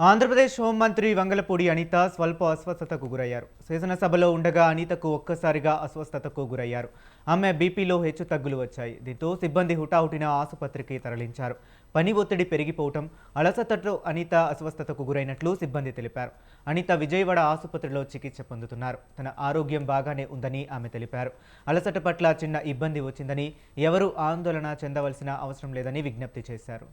ఆంధ్రప్రదేశ్ హోంమంత్రి వంగలపూడి అనిత స్వల్ప అస్వస్థతకు గురయ్యారు. శాసనసభలో ఉండగా అనితకు ఒక్కసారిగా అస్వస్థతకు గురయ్యారు. ఆమె బీపీలో హెచ్చుతగ్గులు వచ్చాయి. దీంతో సిబ్బంది హుటాహుటిన ఆసుపత్రికి తరలించారు. పని ఒత్తిడి పెరిగిపోవటం, అలసటతో అనిత అస్వస్థతకు గురైనట్లు సిబ్బంది తెలిపారు. అనిత విజయవాడ ఆసుపత్రిలో చికిత్స పొందుతున్నారు. తన ఆరోగ్యం బాగానే ఉందని ఆమె తెలిపారు. అలసట పట్ల చిన్న ఇబ్బంది వచ్చిందని, ఎవరూ ఆందోళన చెందవలసిన అవసరం లేదని విజ్ఞప్తి చేశారు.